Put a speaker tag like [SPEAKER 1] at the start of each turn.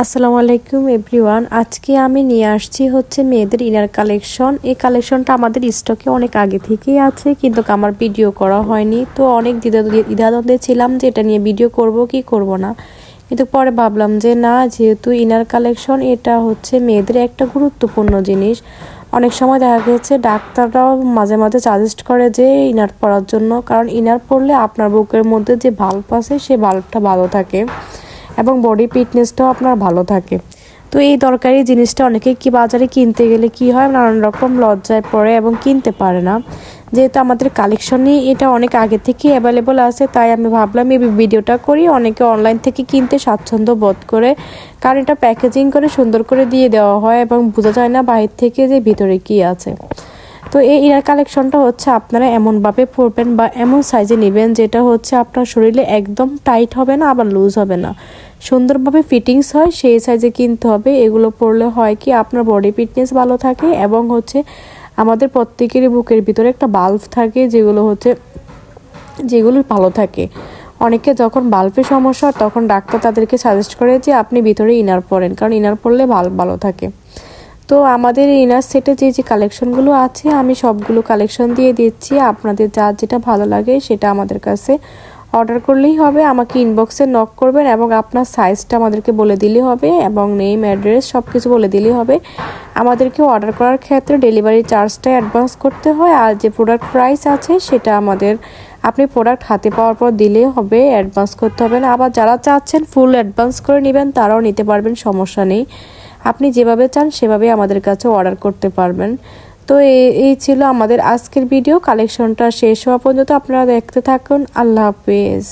[SPEAKER 1] আসসালামু আলাইকুম এভরিওয়ান। আজকে আমি নিয়ে আসছি হচ্ছে মেয়েদের ইনার কালেকশন। এই কালেকশনটা আমাদের স্টকে অনেক আগে থেকেই আছে, কিন্তু আমার ভিডিও করা হয়নি। তো অনেক দ্বিধাদ্বন্দ্বে ছিলাম যে এটা নিয়ে ভিডিও করব কি করব না, কিন্তু পরে ভাবলাম যে না, যেহেতু ইনার কালেকশন এটা হচ্ছে মেয়েদের একটা গুরুত্বপূর্ণ জিনিস। অনেক সময় দেখা গেছে ডাক্তাররাও মাঝে মাঝে সাজেস্ট করে যে ইনার পরার জন্য, কারণ ইনার পরলে আপনার বুকের মধ্যে যে ভাল্ব আছে সেই ভাল্বটা ভালো থাকে এবং বডি ফিটনেসটাও আপনার ভালো থাকে। তো এই দরকারি জিনিসটা অনেকেই বাজারে কিনতে গেলে কি হয়, নানান রকম লজ্জায় পড়ে এবং কিনতে পারে না। যেহেতু আমাদের কালেকশনে এটা অনেক আগে থেকে অ্যাভেলেবল আছে, তাই আমি ভাবলাম এই ভিডিওটা করি। অনেকে অনলাইন থেকে কিনতে স্বাচ্ছন্দ্য বোধ করে, কারণ এটা প্যাকেজিং করে সুন্দর করে দিয়ে দেওয়া হয় এবং বোঝা যায় না বাহির থেকে যে ভিতরে কি আছে। তো এই ইনার কালেকশনটা হচ্ছে আপনারা এমনভাবে পরবেন বা এমন সাইজে নেবেন যেটা হচ্ছে আপনার শরীরে একদম টাইট হবে না, আবার লুজ হবে না, সুন্দরভাবে ফিটিংস হয় সেই সাইজে কিনতে হবে। এগুলো পরলে হয় কি আপনার বডি ফিটনেস ভালো থাকে এবং হচ্ছে আমাদের প্রত্যেকেরই বুকের ভিতরে একটা বাল্ব থাকে যেগুলো ভালো থাকে। অনেকে যখন বাল্বের সমস্যা হয় তখন ডাক্তার তাদেরকে সাজেস্ট করে যে আপনি ভিতরে ইনার পরেন, কারণ ইনার পরলে বাল্ব ভালো থাকে। তো আমাদের ইনার সেটে যে কালেকশনগুলো আছে আমি সবগুলো কালেকশন দিয়ে দিচ্ছি। আপনাদের যার যেটা ভালো লাগে সেটা আমাদের কাছে অর্ডার করলেই হবে। আমাকে ইনবক্সে নক করবেন এবং আপনার সাইজটা আমাদেরকে বলে দিলেই হবে এবং নেম অ্যাড্রেস সব কিছু বলে দিলেই হবে। আমাদেরকে অর্ডার করার ক্ষেত্রে ডেলিভারি চার্জটা অ্যাডভান্স করতে হয়, আর যে প্রোডাক্ট প্রাইস আছে সেটা আপনি প্রোডাক্ট হাতে পাওয়ার পর দিলেই হবে, অ্যাডভান্স করতে হবে না। আবার যারা চাচ্ছেন ফুল অ্যাডভান্স করে নেবেন তারাও নিতে পারবেন, সমস্যা নেই। আপনি যেভাবে চান সেভাবে আমাদের কাছে অর্ডার করতে পারবেন। তো এই ছিল আমাদের আজকের ভিডিও। কালেকশনটা শেষ হওয়া পর্যন্ত আপনারা দেখতে থাকুন। আল্লাহ হাফেজ।